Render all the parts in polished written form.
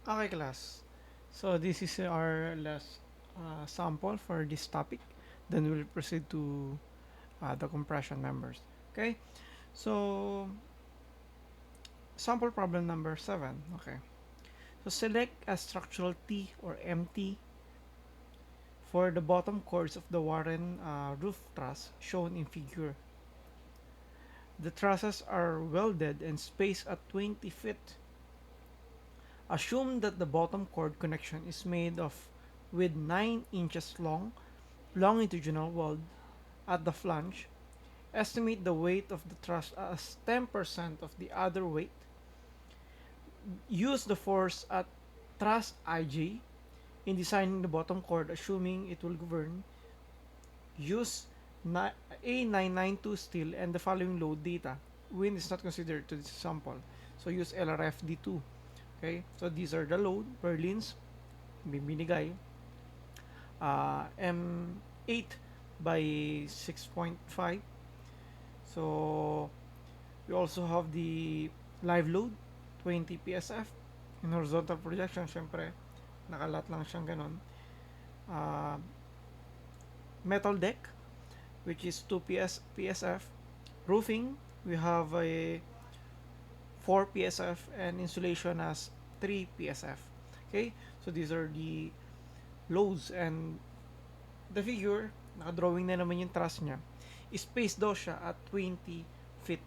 Okay, class. So this is our last sample for this topic. Then we'll proceed to the compression members. Okay. So sample problem number 7. Okay. So select a structural T or MT for the bottom chords of the Warren roof truss shown in figure. The trusses are welded and spaced at 20 feet. Assume that the bottom chord connection is made of with 9 inches long longitudinal weld at the flange. Estimate the weight of the truss as 10% of the other weight. Use the force at truss IG in designing the bottom chord, assuming it will govern. Use A992 steel and the following load data. Wind is not considered to this sample. So use LRFD2. Okay, so these are the load, purlins, binigay. M8 by 6.5. So we also have the live load, 20 PSF. In horizontal projection, syempre, nakalat lang siyang ganon. Uh, Metal deck, which is 2 PSF. Roofing, we have a 4 PSF and insulation as 3 PSF. Okay, so these are the loads and the figure, naka-drawing na naman yung truss niya. Space daw siya at 20 feet.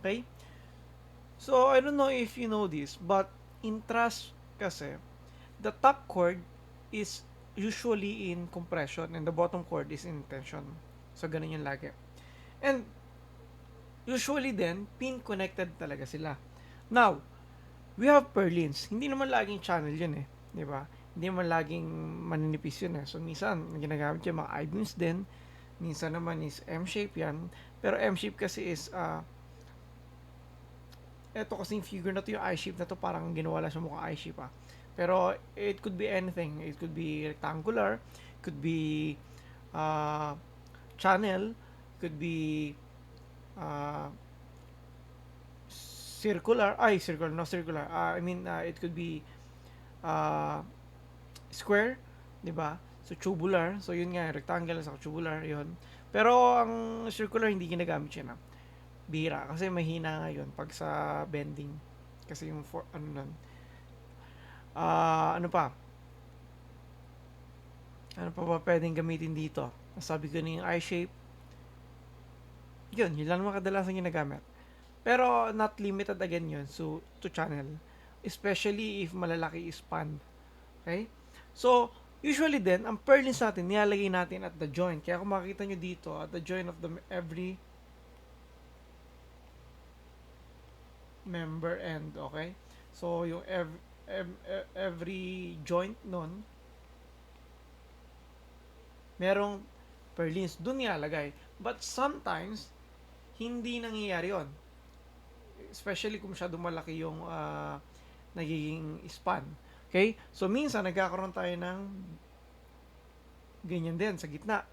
Okay? So, I don't know if you know this, but in truss kasi, the top chord is usually in compression and the bottom chord is in tension. So, ganun yung lagi. And, usually then, pin connected talaga sila. Now, we have purlins. Hindi naman laging channel yun eh. Di ba? Hindi naman laging maninipis yun eh. So, minsan, ginagamit yung mga I-beams din. Minsan naman is M-shape yan. Pero M-shape kasi is, eto kasing figure na to, yung I-shape na to, parang ginawa lang siya mukhang I-shape ah. Pero, it could be anything. It could be rectangular, could be uh, channel, could be uh, circular, no circular. It could be uh, square, 'di ba? So tubular, so yun nga rectangle sa tubular 'yon. Pero ang circular hindi ginagamit siya na. Bihira kasi mahina nga 'yon pag sa bending. Kasi yung for ano nun. Ano pa? Ano pa ba pwedeng gamitin dito? Sabi ko na yung I-shape. Yun lang naman kadalasan ginagamit. Pero not limited again yun so, to channel. Especially if malalaki is span. Okay? So, usually din, ang purlins natin, nilalagay natin at the joint. Kaya kung makikita nyo dito, at the joint of the every member end, okay? So, yung every joint nun, merong purlins. Doon nilalagay. But sometimes, hindi nangyayari yon. Especially kung masyadong malaki yung nagiging span. Okay? So, minsan, nagkakaroon tayo ng ganyan din sa gitna.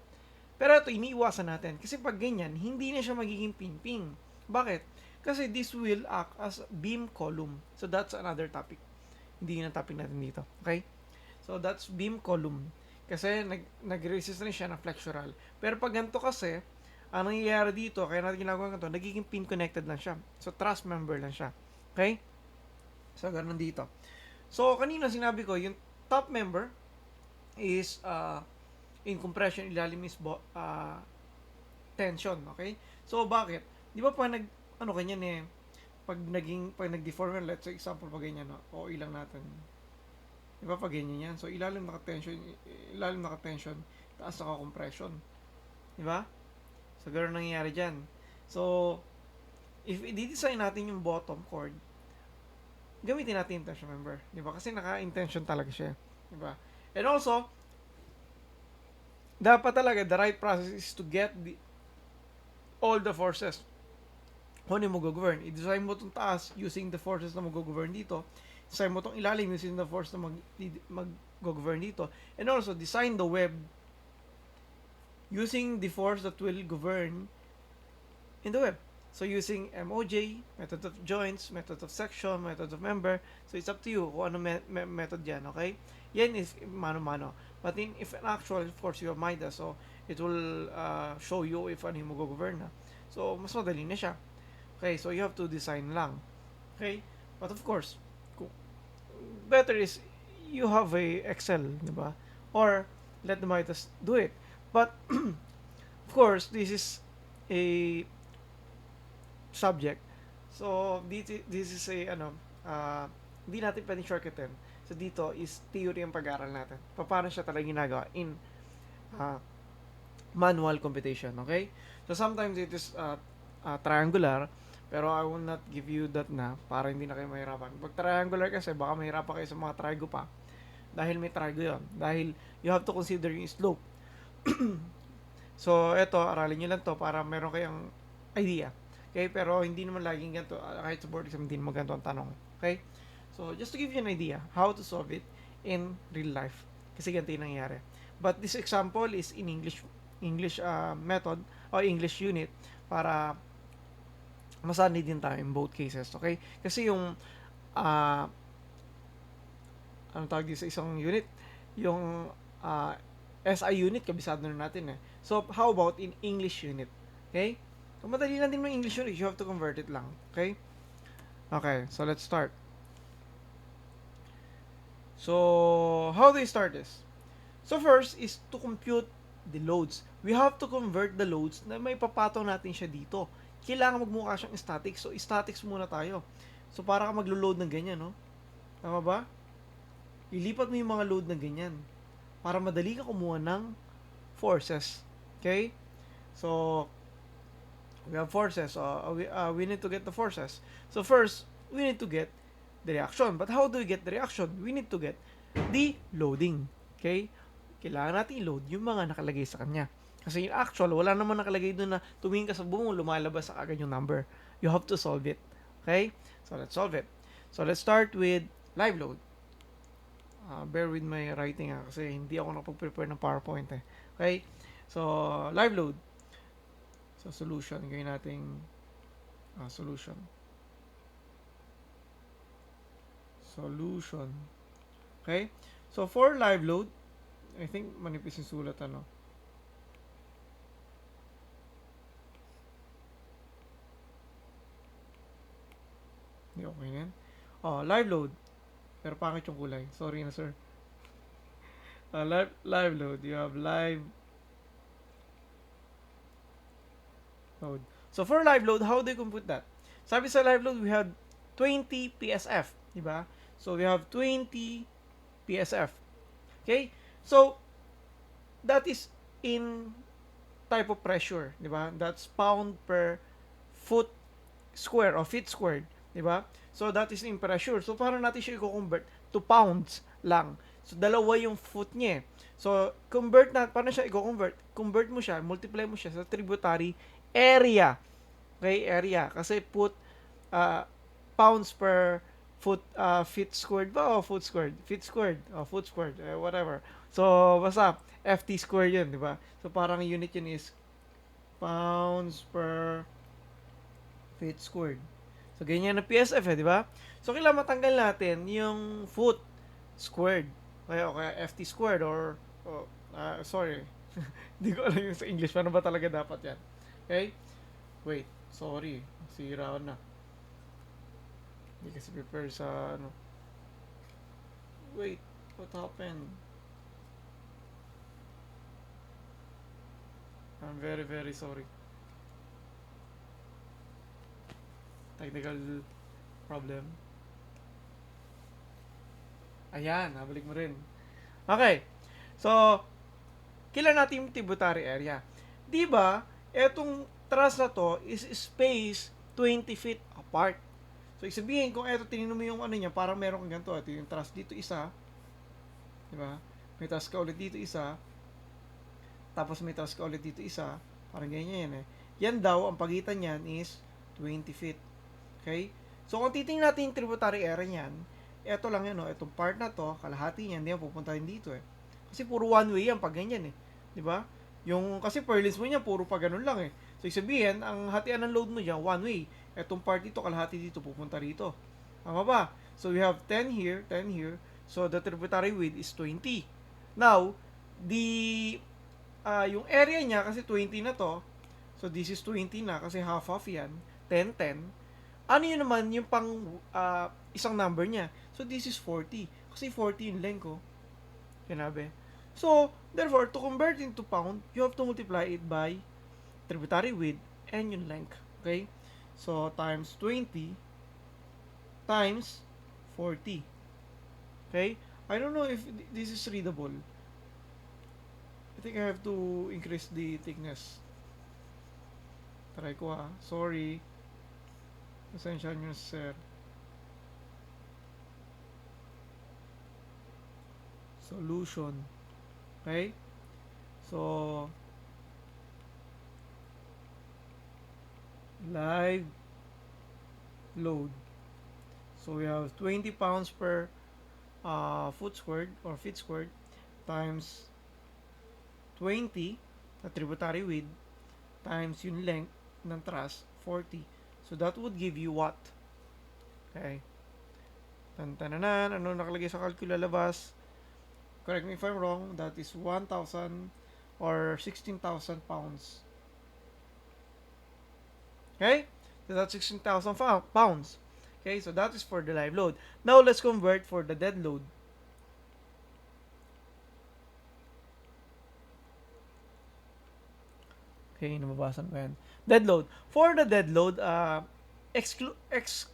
Pero ito, iniiwasan natin. Kasi pag ganyan, hindi na siya magiging ping-ping. Bakit? Kasi this will act as beam column. So, that's another topic. Hindi yun ang topic natin dito. Okay? So, that's beam column. Kasi nag-resist na siya ng flexural. Pero pag ganito kasi, ang nangyayari dito, kaya natin ginagawa ganito, nagiging pin connected lang siya. So, truss member lang siya. Okay? So, ganun dito. So, kanina sinabi ko, yung top member is in compression, ilalim is tension, okay? So, bakit? Di ba pag ano kanyan eh, pag nag-deform, let's say example, pag ganyan, no? O ilang natin. Di ba pag ganyan yan? So, ilalim naka-tension, taas naka-compression. Di ba? So, gano'n nangyayari dyan. So, if i-design natin yung bottom chord, gamitin natin yung tension member. Di ba? Kasi naka-intention talaga siya. Di ba? And also, dapat talaga, the right process is to get all the forces. Kung ano mo govern. I-design mo itong taas using the forces na mag-govern dito. Design mo itong ilalim using the force na mag-govern dito. And also, design the web using the force that will govern in the web. So using MOJ, method of joints, method of section, method of member. So it's up to you kung ano method yan, okay? Yan is mano-mano. But if an actual, of course, you have MIDA, so it will show you if ano yung mag-govern na. So, mas madali na siya. Okay, so you have to design lang. Okay? But of course, better is you have a Excel, di ba? Or let the MIDAs do it. But of course, this is a subject. So, this is a, hindi natin pwedeng shortcutin. So, dito is theory ang pag-aaral natin. Paano siya talaga ginagawa in uh, manual computation, okay? So, sometimes it is triangular, pero I will not give you that na para hindi na kayo mahirapan. Pag triangular kasi, baka mahirapan kayo sa mga trigo pa. Dahil may trigo yon. Dahil you have to consider yung slope. So, eto, aralin nyo lang to para meron kayong idea. Okay, pero hindi naman laging ganito. Kahit sa board exam, hindi naman ganito ang tanong. Okay? So, just to give you an idea how to solve it in real life. Kasi ganito yung nangyari. But this example is in English method o English unit para masanay din tayo in both cases. Okay? Kasi yung anong tawag dito sa isang unit? Yung SI unit, kabisado na natin eh. So, how about in English unit? Okay? Kung madali lang din ng English unit, you have to convert it lang. Okay? Okay, so let's start. So, how do you start this? So, first is to compute the loads. We have to convert the loads na may papataw natin siya dito. Kailangan magmukha siyang static. So, statics muna tayo. So, para ka maglo-load ng ganyan, no? Tama ba? Ilipat mo yung mga load na ganyan para madali ka kumuha ng forces. Okay? So, we have forces. We need to get the forces. So, first, we need to get the reaction. But how do we get the reaction? We need to get the loading. Okay? Kailangan natin i-load yung mga nakalagay sa kanya. Kasi yung actual, wala naman nakalagay doon na tumingin ka sa buong, lumalabas sa agad yung number. You have to solve it. Okay? So, let's solve it. So, let's start with live load. Bear with my writing kasi hindi ako nakapag-prepare ng PowerPoint eh. Okay? So, live load. So, solution. Gawin nating solution. Solution. Okay? So, for live load, I think manipis yung sulat, ano? Hindi okay na yan. Live load. Pero pangit yung kulay. Sorry na, sir. Live load. You have live load. So, for live load, how do you compute that? Sabi sa live load, we have 20 PSF. Diba? So, we have 20 PSF. Okay? So, that is in type of pressure. Diba? That's pound per foot square or feet squared. Diba? So, that is in pressure. So, paano natin siya i-convert to pounds lang? So, dalawa yung foot niya. So, paano siya i-convert? Convert mo siya, multiply mo siya sa tributary area. Okay, area. Kasi pounds per foot, feet squared ba? O foot squared? Feet squared. O foot squared. Whatever. So, basta, FT squared yun, di ba? So, parang unit yun is pounds per feet squared. So, ganyan na PSF di ba? So, kailangan matanggal natin yung foot squared. Okay, FT squared or, sorry. Hindi ko alam yung sa English. Paano ba talaga dapat yan? Okay? Wait. Sorry. Sira ko na. Hindi kasi prepare sa, Wait. What happened? I'm very, very sorry. Technical problem. Ayan, nabalik mo rin. Okay. So, kailan natin yung tributary area? Diba, etong truss na to is space 20 feet apart. So, isabihin, kung eto, tinignan mo yung ano niya, parang meron kang ganito. Ito yung truss dito isa. Diba? May truss ka ulit dito isa. Tapos may truss ka ulit dito isa. Parang ganyan yan eh. Yan daw, ang pagitan niyan is 20 feet. Okay? So, kung titingnan natin yung tributary area niyan, eto lang yan, itong part na to, kalahati niyan, hindi yan pupunta rin dito eh. Kasi puro one way yan pag ganyan eh. Di ba? Yung, kasi purlins mo niya, puro pa ganun lang eh. So, ibig sabihin, ang hatian ng load mo dyan, one way. Etong part dito, kalahati dito, pupunta rito. Tama ba? So, we have 10 here, 10 here. So, the tributary width is 20. Now, yung area niya, kasi 20 na to, so this is 20 na, kasi half-half yan, 10, 10. Ano yun naman, yung pang isang number niya. So, this is 40. Kasi 40 yung length ko. Kinabi. So, therefore, to convert into pound, you have to multiply it by tributary width and yung length. Okay? So, times 20 times 40. Okay? I don't know if this is readable. I think I have to increase the thickness. Try ko ha. Sorry. Pasensya nyo, sir. Solution. Okay? So, live load. So, we have 20 pounds per foot squared or feet squared times 20 na tributary width times yung length ng truss, 40. So, that would give you what? Okay. Tantananan. Ano nakalagay sa calcula labas? Correct me if I'm wrong. That is 1,000 or 16,000 pounds. Okay? So, that's 16,000 pounds. Okay? So, that is for the live load. Now, let's convert for the dead load. Okay, nababasan ko yan. Dead load. For the dead load, exclusive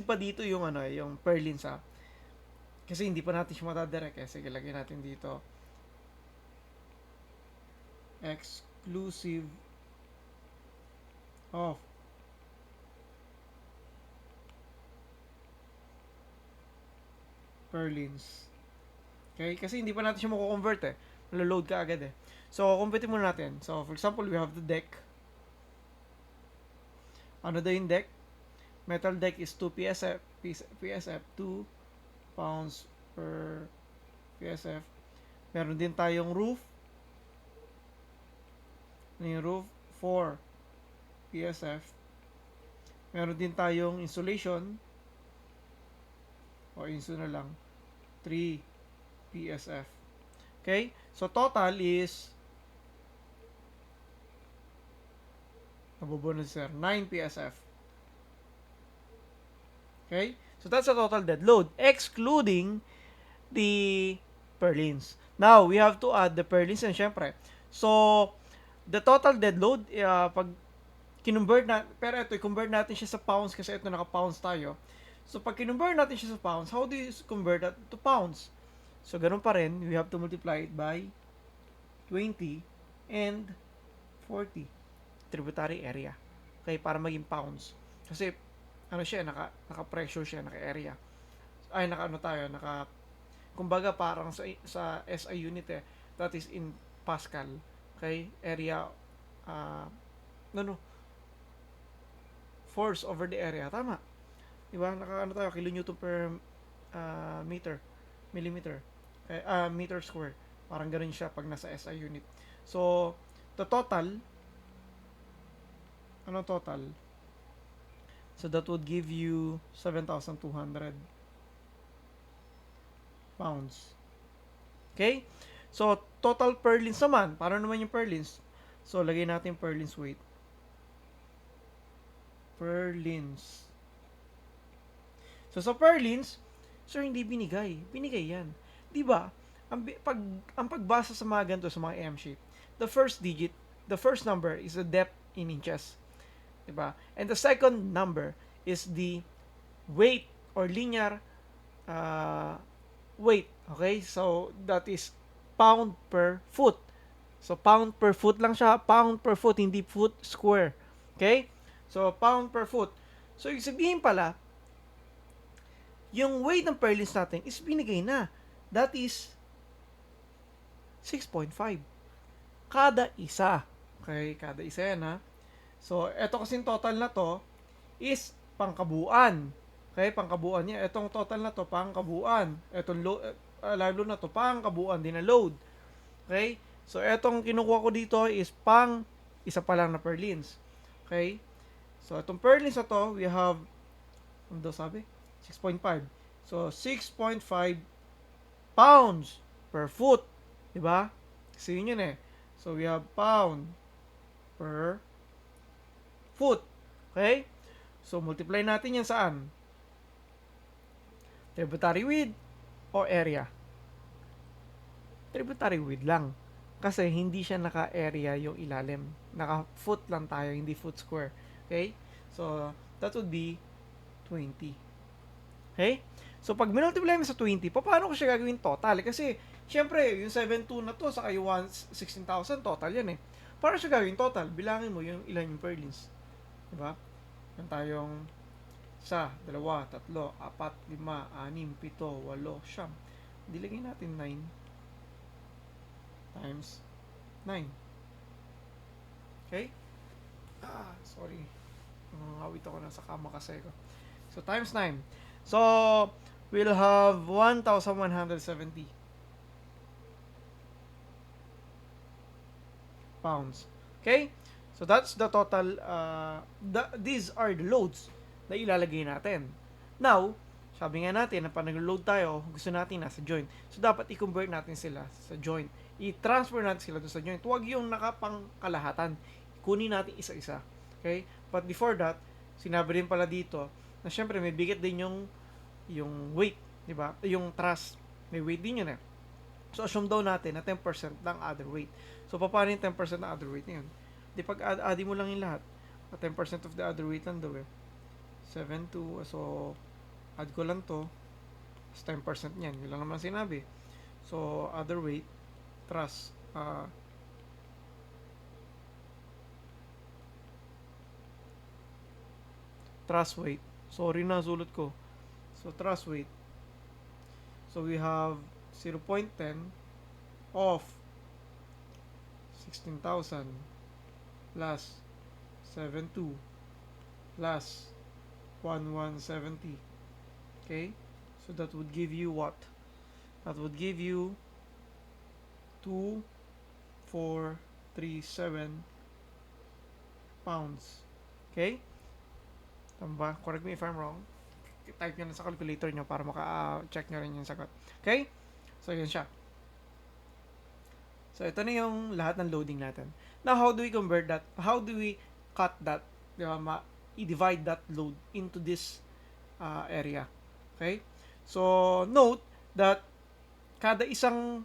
pa dito yung yung purlins ha. Kasi hindi pa natin siya matadirect eh. Sige, lagyan natin dito. Exclusive of purlins. Okay? Kasi hindi pa natin siya mako-convert eh. Malo-load ka agad eh. So, kumpitin muna natin. So, for example, we have the deck. Ano daw yung deck? Metal deck is 2 PSF. PSF, 2 pounds per PSF. Meron din tayong roof. Ano yung roof? 4 PSF. Meron din tayong insulation. O insul na lang. 3 PSF. Okay? So, total is nabubuo na sir, 9 PSF. Okay? So, that's the total dead load, excluding the purlins. Now, we have to add the purlins and syempre. So, the total dead load, pag kinonvert na, pero ito, i-convert natin siya sa pounds kasi ito naka-pounds tayo. So, pag kinonvert natin siya sa pounds, how do you convert that to pounds? So, ganun pa rin, we have to multiply it by 20 and 40 tributary area. Okay, para maging pounds. Kasi, ano siya, naka-pressure siya, naka-area. Ay, kumbaga parang sa SI unit eh, that is in Pascal. Okay, area, force over the area. Tama. Diba? Tayo, kilonewton per meter, millimeter. Meter square. Parang ganun siya pag nasa SI unit. So, the total, ano total? So, that would give you 7,200 pounds. Okay? So, total purlins naman. Para naman yung purlins? So, lagay natin purlins weight. Purlins. So, sa purlins, sir, hindi binigay. Binigay yan. Diba? Ang pagbasa sa mga ganito, sa mga M-shape, the first number is the depth in inches. Diba? And the second number is the weight or linear weight. Okay? So, that is pound per foot. So, pound per foot lang siya. Pound per foot, hindi foot square. Okay? So, pound per foot. So, ibig sabihin pala, yung weight ng purlins natin is binigay na. That is 6.5. Kada isa. Okay? Kada isa yan ha. So, eto kasing total na to is pangkabuuan. Okay? Pangkabuuan niya. Etong total na to, pangkabuuan. Etong live load na to, pangkabuuan din na load. Okay? So, etong kinukuha ko dito is pang isa pa lang na purlins. Okay? So, itong purlins na to, we have, ano daw sabi? 6.5. So, 6.5 pounds per foot. Diba? Kasi yun eh. So, we have pound per foot. Okay? So, multiply natin yan saan? Tributary width o area? Tributary width lang. Kasi hindi siya naka-area yung ilalim. Naka-foot lang tayo, hindi foot square. Okay? So, that would be 20. Okay? So, pag minultiply mo sa 20, paano ko siya gagawin total? Kasi, syempre, yung 7.2 na to, saka yung 16,000, total yan eh. Paano siya gagawin total? Bilangin mo yung ilan yung purlins. Diba? Yan tayong 1, 2, 3, 4, 5, 6, 7, 8, 9. Dilagay natin 9 times 9. Okay? Sorry. Awit ako na sa kama kasi ko. So, times 9. So, we'll have 1,170 pounds. Okay? So, that's the total. These are the loads na ilalagay natin. Now, sabi nga natin na pag nag-load tayo, gusto natin nasa joint. So, dapat i-convert natin sila sa joint. I-transfer natin sila doon sa joint. Huwag yung nakapangkalahatan. Kunin natin isa-isa. Okay? But before that, sinabi rin pala dito na syempre may bigat din yung weight, di ba? Yung truss, may weight din yun eh. So, assume daw natin na 10% ng other weight. So, paano yung 10% ng other weight na yun? Di pag add mo lang yung lahat, 10% of the other weight lang daw eh. 7.2, so, add ko lang to, 10% niyan. Yun lang naman sinabi. So, other weight, truss, truss weight. Sorry na, sulat ko. So, truss weight. So, we have 0.10 of 16,000 plus 7.2 plus 1,170. Okay? So, that would give you what? That would give you 2,437 pounds. Okay? Tama ba? Correct me if I'm wrong. Type nyo na sa calculator nyo para maka-check nyo rin yung sagot. Okay? So, yun siya. So, ito na yung lahat ng loading natin. Now, how do we convert that? How do we cut that? I-divide that load into this area. Okay? So, note that kada isang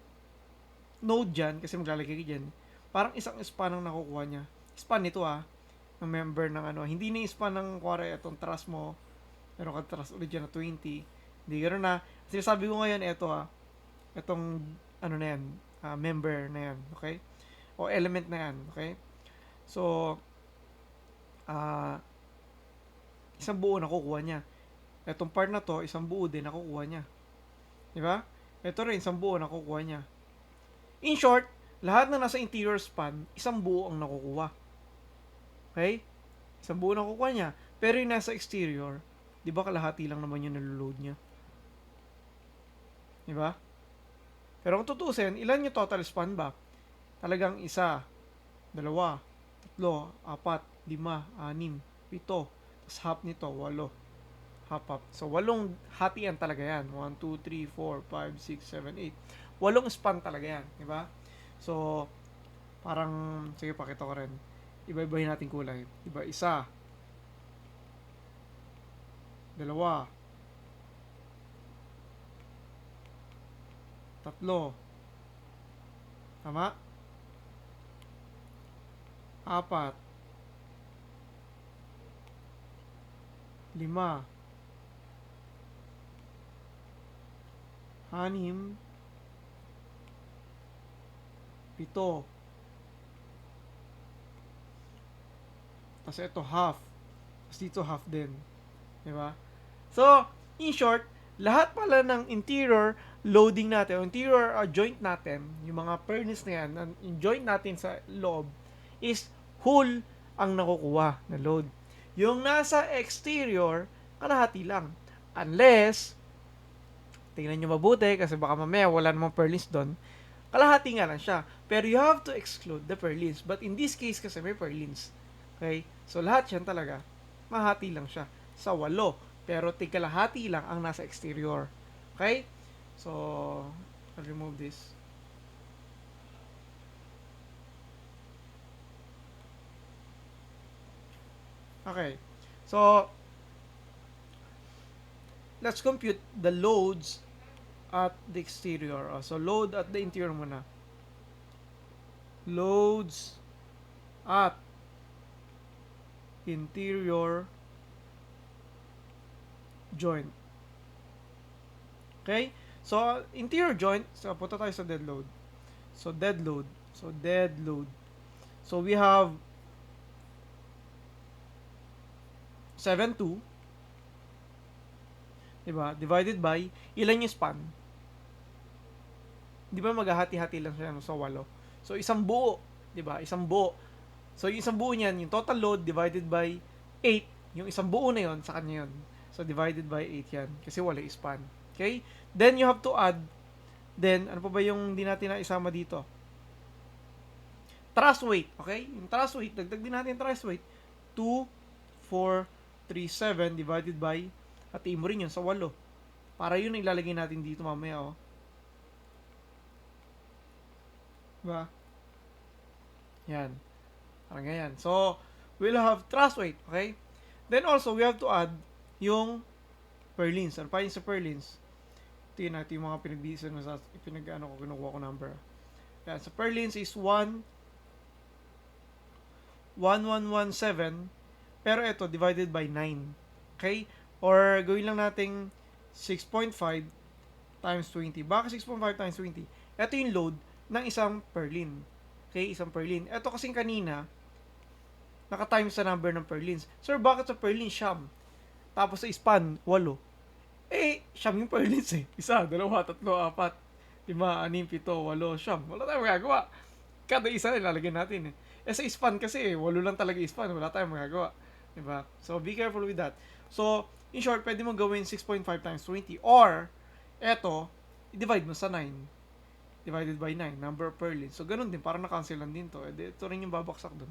node dyan, kasi maglalagay ka dyan, parang isang span ang nakukuha niya. Span nito ng member ng ano. Hindi na span ng kuwari itong truss mo. Meron ka truss ulit dyan na 20. Hindi gano'n na. Sinasabi ko ngayon, itong ano na yan, member na yan. Okay? O element na yan. Okay? So, isang buo nakukuha niya. Itong part na to, isang buo din nakukuha niya. Diba? Ito rin, isang buo nakukuha niya. In short, lahat na nasa interior span, isang buo ang nakukuha. Okay? Isang buo nakukuha niya. Pero yung nasa exterior, di ba kalahati lang naman yung naloload niya? Di ba? Pero kung tutusin, ilan yung total span ba? Talagang 1, 2, 3, 4, 5, 6, 7, 8. Tapos half nito, 8. Half. So, 8 hatian talaga yan. 1, 2, 3, 4, 5, 6, 7, 8. 8 span talaga yan. Diba? So, parang, sige, pakita ko rin. Iba-ibahin natin kulay. Diba? 1, 2, 3, tama? 4, 5, 6, 7. Tapos ito half. Tapos dito half din. Diba? So, in short, lahat pala ng interior loading natin, o interior joint natin, yung mga furnace na yan, yung joint natin sa loob, is whole ang nakukuha na load. Yung nasa exterior, kalahati lang. Unless, tingnan nyo mabuti, kasi baka mamaya wala namang furnace doon, Kalahati nga lang siya. Pero you have to exclude the purlins. But in this case kasi may purlins. Okay? So lahat yan talaga, mahati lang siya sa 8. Pero tigkalahati lang ang nasa exterior. Okay? So, I'll remove this. Okay. So, let's compute the loads at the exterior. So, load at the interior muna. Loads at interior joint. Okay? So, interior joint, so punta tayo sa dead load. So, dead load. So, dead load. So, we have 7.2, diba? Divided by, ilan yung span? Di ba maghahati-hati lang siya sa 8? So, isang buo, diba? Isang buo. So, yung isang buo niyan, yung total load divided by 8, yung isang buo na yon sa kanya yon. So, divided by 8 yan. Kasi wala span. Okay? Then, you have to add, then, ano pa ba yung di natin na isama dito? Truss weight. Okay? Yung truss weight, dagdag din natin yung truss weight. 2, 4, 3, 7 divided by, hatiin mo rin yun sa 8. Para yun ang ilalagay natin dito mamaya, oh. Diba? Yan. Parang ganyan. So, we'll have truss weight, okay? Then also, we have to add yung purlins. Ano pa yung sa purlins? Tingnan natin yung mga pinag-diisan na sa pinag-ano ko, kinukuha ko number. Yan. So, purlins is 1,117. Pero ito, divided by 9. Okay? Or, gawin lang nating 6.5 times 20. Bakit 6.5 times 20? Ito yung load ng isang purlin. Okay? Isang purlin. Ito kasing kanina, naka-times sa number ng purlins. Sir, bakit sa purlin, siyam? Tapos sa span, 8. Siyam yung purlins eh. 1, 2, 3, 4, 5, 6, 7, 8, siyam. Wala tayong magagawa. Kada isa ilalagay natin eh. Sa span kasi 8 lang talaga span. Wala tayong magagawa. Diba? So, be careful with that. So, in short, pwede mo gawin 6.5 times 20. Or, eto, i-divide mo sa 9. Divided by 9, number of purlins. So, ganun din. Parang na-cancel lang din to. Ito rin yung babaksak dun.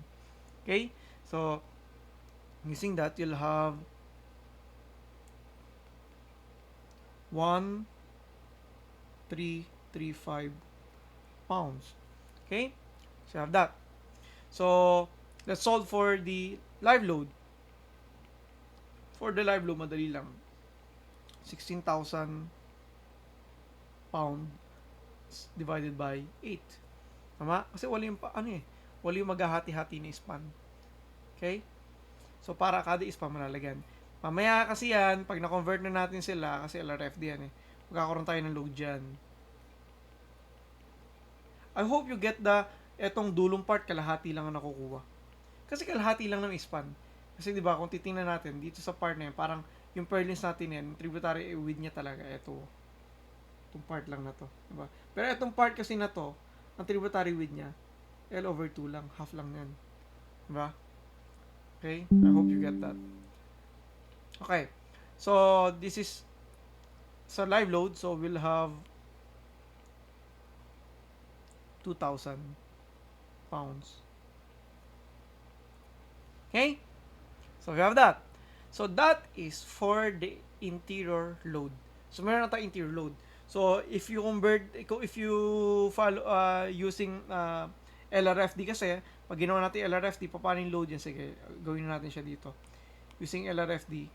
Okay? So, using that, you'll have 1,335 pounds. Okay? So, you have that. So, let's solve for the live load. For the live load, madali lang. 16,000 pound divided by 8. Tama? Kasi wala yung, wala yung maghahati-hati na span. Okay? So, para kada span malalagyan. Mamaya kasi yan, pag na-convert na natin sila, kasi LRFD yan eh, magkakaroon tayo ng load dyan. I hope you get etong dulong part, kalahati lang ang nakukuha. Kasi kalahati lang ng span. Kasi di ba kung titingnan natin, dito sa part na yan, parang yung purlins natin yan, tributary width niya talaga, itong part lang na to. Diba? Pero itong part kasi na to, ang tributary width niya, L/2 lang, half lang yan. Diba? Okay? I hope you get that. Okay. So, this is sa live load, so we'll have 2,000 pounds. Okay? So, we have that. So, that is for the interior load. So, meron na tayong interior load. So, if you follow using LRFD kasi, pag ginawa natin LRFD, paano yung load yan? Sige, gawin natin siya dito. Using LRFD,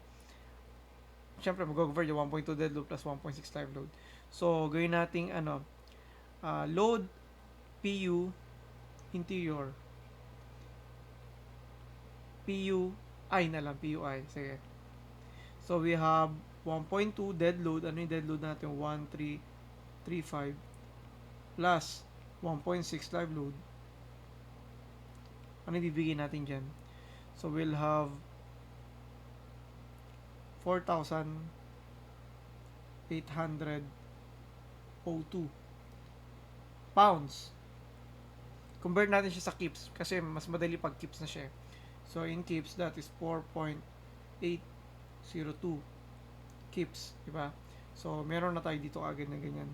syempre, mag-convert yung 1.2 dead load plus 1.6 live load. So, gawin natin, load PU interior. PUI na lang, PUI. Sige. So, we have 1.2 dead load. Ano yung dead load natin? 1,335 plus 1.6 live load. Ano ibibigay natin dyan? So, we'll have 4,802 pounds. Convert natin siya sa kips kasi mas madali pag kips na siya. So, in kips, that is 4.802 kips. Diba? So, meron na tayo dito agad na ganyan.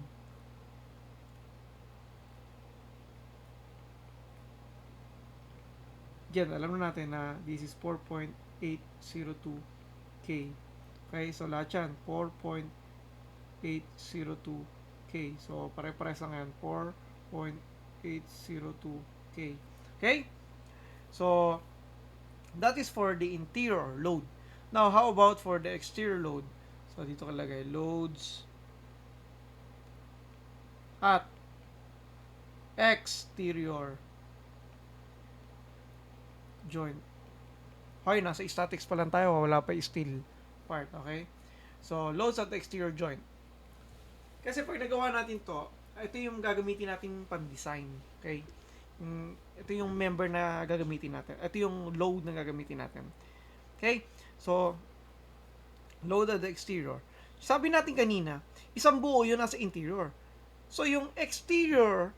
Diyan, alam na natin na this is 4.802K. Okay, so lahat yan, 4.802K. So, pare-pares lang yan, 4.802K. Okay? So, that is for the interior load. Now, how about for the exterior load? So, dito kalagay, loads at exterior joint. Okay, nasa statics pa lang tayo, wala pa steel part, okay? So, loads at exterior joint. Kasi pag nagawa natin to, ito yung gagamitin natin pan-design, okay? Ito yung member na gagamitin natin. Ito yung load na gagamitin natin. Okay? So, load at the exterior. Sabi natin kanina, isang buo yun nasa interior. So, yung exterior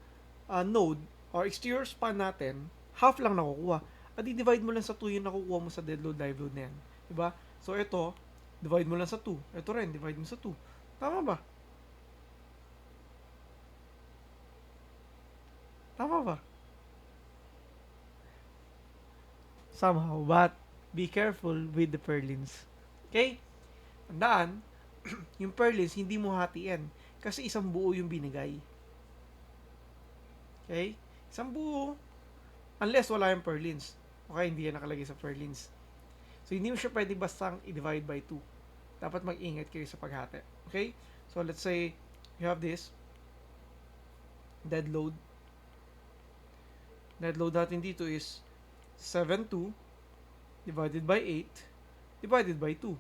node or exterior span natin, half lang nakukuha. At i-divide mo lang sa 2 yung nakukuha mo sa dead load, live load na yan. Diba? So, ito, divide mo lang sa 2. Ito rin, divide mo sa 2. Tama ba? Tama ba? Somehow, but be careful with the purlins. Okay? Tandaan, yung purlins, hindi mo hatiin. Kasi isang buo yung binigay. Okay? Isang buo. Unless wala yung purlins. Okay, hindi yan nakalagay sa purlins. So, hindi mo siya pwede bastang i-divide by 2. Dapat mag-ingat kayo sa paghati. Okay? So, let's say, you have this. Dead load. Dead load natin dito is 7.2 divided by 8 divided by 2.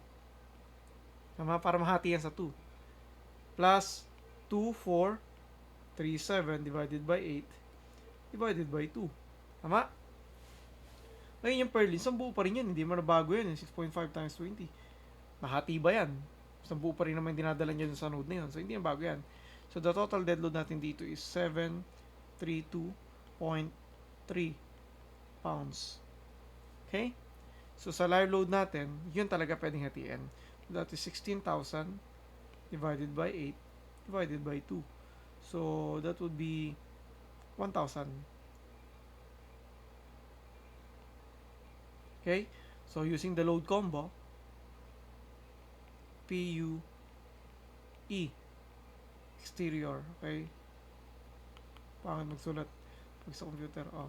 Tama? Para mahati yan sa 2. Plus 2,4,3,7 divided by 8 divided by 2. Tama? Ngayon yung purlins, isang buo pa rin yan. Hindi mo na bago yan. 6.5 times 20. Nahati ba yan? Isang buo pa rin naman dinadala nyo sa node na yun. So, hindi na bago yan. So, the total dead load natin dito is 732.3 pounds. Okay? So, sa live load natin, yun talaga pwedeng hatiin. So, that is 16,000 divided by 8 divided by 2. So, that would be 1,000. Okay? So, using the load combo, PUE, exterior. Okay? Bakit magsulat pag sa computer? Oh.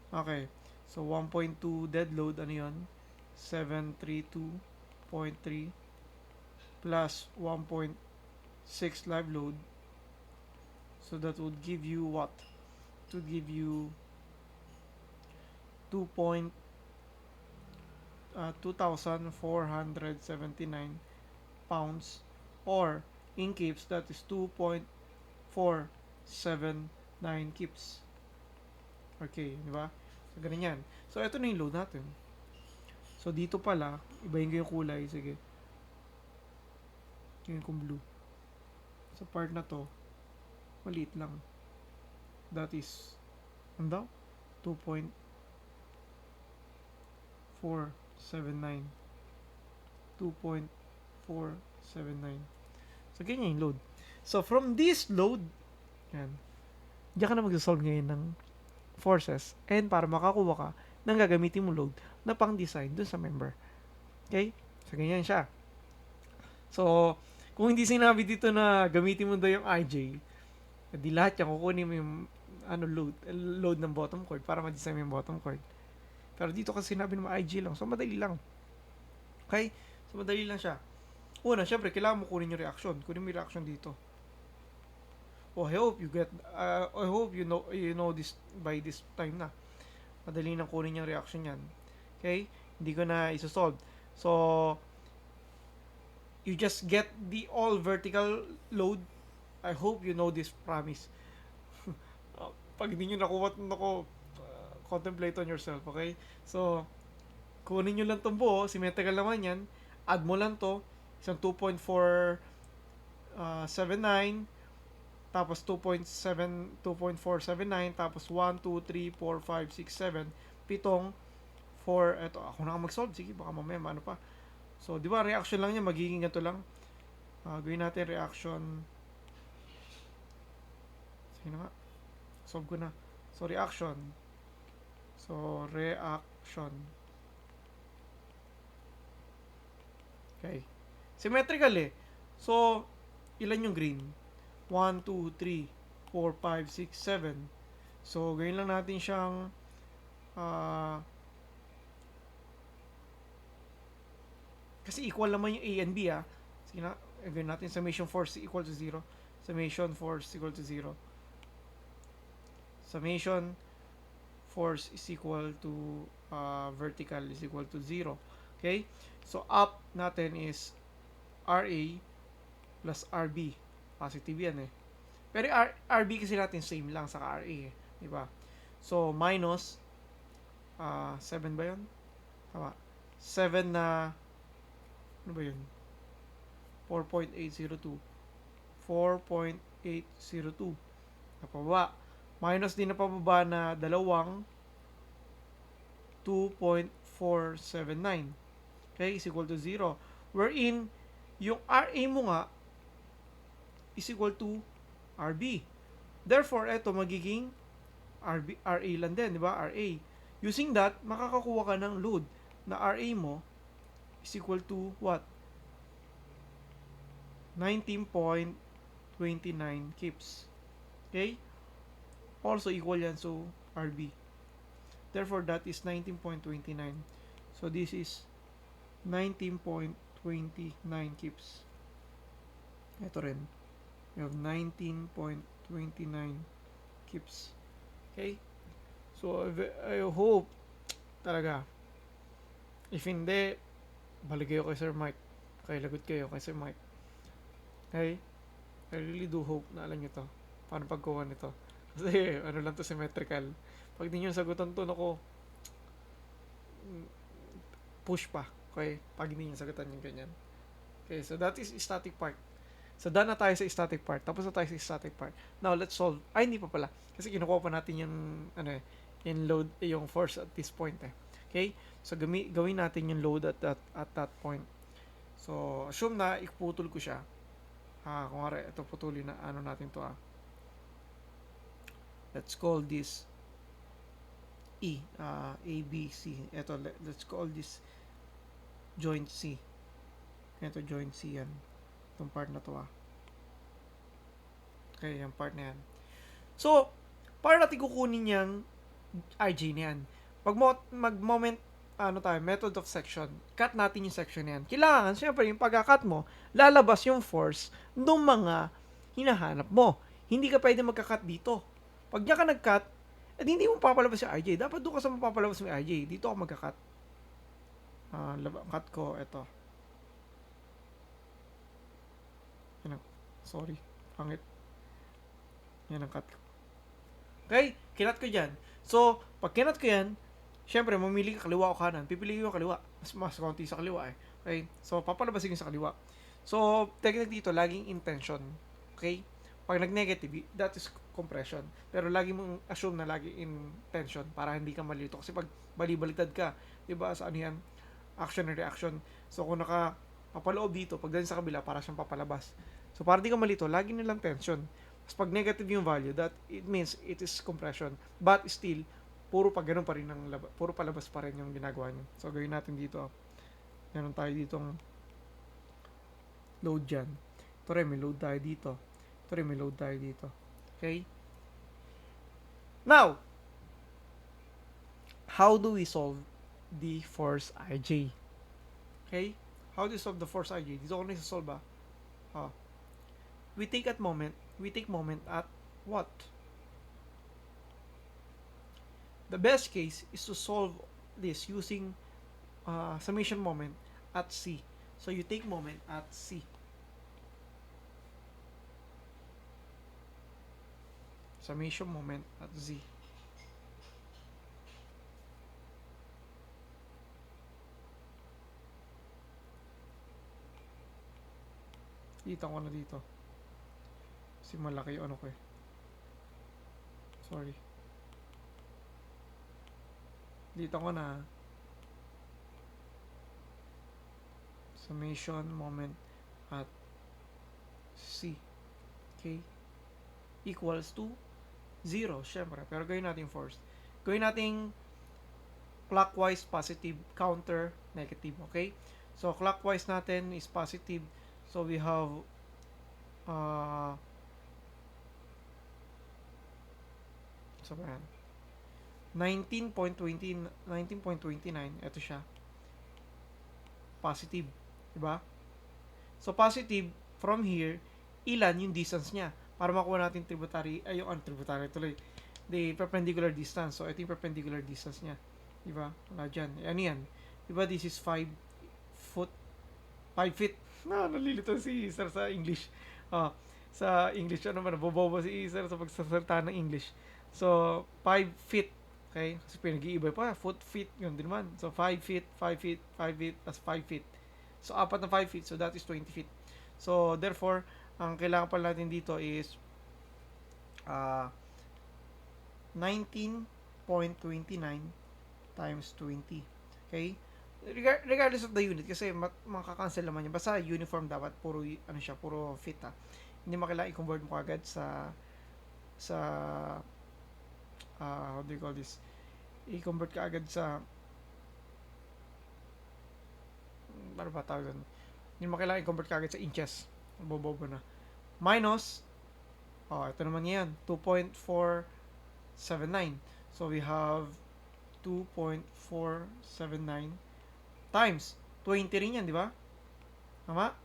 Okay. So, 1.2 dead load, ano yun? 732.3 plus 1.6 live load. So, that would give you what? It would give you 2,479 pounds, or in kips, that is 2.479 kips. Okay, di ba? So, ganun yan. So, ito na yung load natin. So, dito pala, ibahin ko yung kulay. Sige. Tingin kong blue. Sa part na to, maliit lang. That is, ano daw? 2.479. 2.479. So, ganyan yung load. So, from this load, yan, diyan ka na mag-solve ngayon ng forces, and para makakuha ka ng gagamitin mo load na pang-design dun sa member. Okay? So, ganyan siya. So, kung hindi sinabi dito na gamitin mo daw yung IJ, di lahat yan, kukunin mo yung load ng bottom chord para ma-design mo yung bottom chord. Pero dito kasi sinabi ng IG lang. So, madali lang. Okay? So, madali lang siya. Una, syempre, kailangan mo kunin yung reaction. Kunin mo yung reaction dito. Oh, I hope you know this by this time na. Madali nang kunin yung reaction yan. Okay? Hindi ko na isosolve. So, you just get the all vertical load. I hope you know this, promise. Pag hindi nyo nakuha, contemplate on yourself, okay? So, kunin nyo lang itong buo, symmetrical naman yan, add mo lang to, isang 2.479, tapos 2.479, tapos 1, 2, 3, 4, 5, 6, 7, pitong 4, eto, ako na mag-solve, sige, baka mamaya ano pa. So, di ba, reaction lang niya, magiging ito lang. Gawin natin reaction. Sige na nga, solve ko na. So, reaction. So, reaction. Okay. Symmetrical eh. So, ilan yung green? 1, 2, 3, 4, 5, 6, 7. So, ganyan lang natin siyang uh, kasi equal naman yung A and B ah. Sige na, gawin natin summation force equal to 0. Summation force equal to 0. Summation force is equal to vertical is equal to 0. Okay? So, up natin is RA plus RB. Positive yan eh. Pero RB kasi natin same lang sa RA eh. Diba? So, minus 7 ba yun? Tama. 7 na ano ba yun? 4.802. 4.802. Napababa. Minus din na pababa na dalawang 2.479. Okay, is equal to 0. Wherein, yung RA mo nga is equal to RB. Therefore, ito magiging RA lang din, di ba? RA. Using that, makakakuha ka ng load na RA mo is equal to what? 19.29 kips. Okay? Also equal yan so RB. Therefore, that is 19.29. So, this is 19.29 kips. Ito rin. We have 19.29 kips. Okay? So, I hope talaga. If hindi, balik kayo kay Sir Mike. Kaya lagot kayo kay Sir Mike. Okay? I really do hope na alam nyo to. Paano pagkuha nito. Kasi ano lang to symmetrical. Pag di nyo sagutan to, nako, push pa. Okay? Pag hindi nyo sagutan yung ganyan. Okay, so that is static part. So, done na tayo sa static part. Tapos na tayo sa static part. Now, let's solve. Ay, hindi pa pala. Kasi kinukuha pa natin yung, ano eh, yung load, yung force at this point eh. Okay? So, gawin natin yung load at that point. So, assume na iputol ko siya. Kung nga ito putulin na, ano natin to let's call this E, A, B, C. Ito, let's call this joint C. Ito, joint C yan. Itong part na to Okay, yung part na yan. So, para natin kukunin yung RJ na yan. Mag-moment, method of section, cut natin yung section na yan. Kailangan, syempre, yung pagka-cut mo, lalabas yung force ng mga hinahanap mo. Hindi ka pwede magka-cut dito. Pag niya ka nag-cut, at hindi mo papalabas yung RJ. Dapat doon ka sa mapapalabas yung RJ. Dito ako magka-cut. Cut ko, ito. Sorry, pangit. Yan ang cut ko. Okay, kinat ko dyan. So, pag kinat ko yan, syempre, mamili ka kaliwa o kanan. Pipili ko kaliwa. Mas konti sa kaliwa eh. Okay, so papalabasin ko sa kaliwa. So, technique dito, laging intention. Okay? Pag nag-negative, that is compression. Pero lagi mong assume na lagi in tension para hindi ka malito. Kasi pag balibaliktad ka, diba, sa ano yan, action and reaction. So, kung papaloob dito, pag sa kabila, para siyang papalabas. So, para di ka malito, lagi nilang tension. Tapos pag negative yung value, that it means it is compression. But still, puro pa ganun pa rin puro palabas pa rin yung ginagawa niyo. So, gawin natin dito. Meron tayo ditong load dyan. Ito rin, may load tayo dito. Ito rin, may load tayo dito. Okay? Now, how do we solve the force IJ? Okay? How do you solve the force IJ? Dito ko na isa-solve we take moment at what? The best case is to solve this using summation moment at C. So you take moment at C. Summation moment at Z. Dito ko na dito. Kasi malaki yung ano ko eh. Sorry. Dito ko na summation moment at C. Okay? Equals to 0, syempre. Pero gawin natin first. Gawin natin clockwise, positive, counter, negative. Okay? So, clockwise natin is positive. So, we have uh, so yan, 19.29. Ito siya. Positive. Diba? So, positive, from here, ilan yung distance niya. Para makuha natin tributary, ay yung tributary tuloy. The perpendicular distance. So, ito yung perpendicular distance niya. Diba? Wala dyan. Ano yan? Diba this is 5 foot, 5 feet. Nalilito si sir sa English. Ah, sa English, ano ba, nabobobo si sir sa pagsasalita ng English. So, 5 feet. Okay? Kasi pinag-iiba pa, foot, feet, yun din naman. So, 5 feet, 5 feet, 5 feet, as 5 feet. So, apat na 5 feet. So, that is 20 feet. So, therefore, ang kailangan pala natin dito is uh, 19.29 times 20. Okay? Regardless of the unit, kasi makakancel naman yun. Basta uniform dapat, puro, ano siya, puro feet ha. Hindi makailangan i-convert mo agad sa how do you call this? I-convert ka agad sa ano ba tawag doon? Hindi mo kailangan i-convert ka agad sa inches. Bobobo na. Minus, ito naman yan, 2.479. So, we have 2.479 times 20 rin yan, di ba? Tama?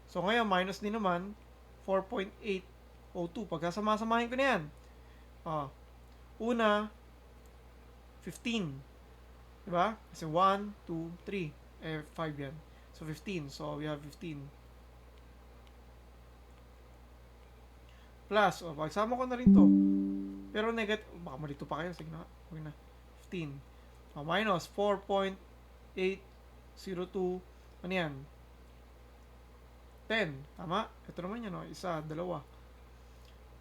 So, ngayon, minus din naman, 4.802. Pagkasama-samahin ko na yan. Una, 15. Di ba? Kasi 1, 2, 3. 5 yan. So, 15. So, we have 15. Plus, pagsama ko na rin to. Pero negative, baka malito pa kayo. Sige na. Okay na. 15. Minus 4.802. Ano yan? 10. Tama? Ito naman yan. Isa, dalawa.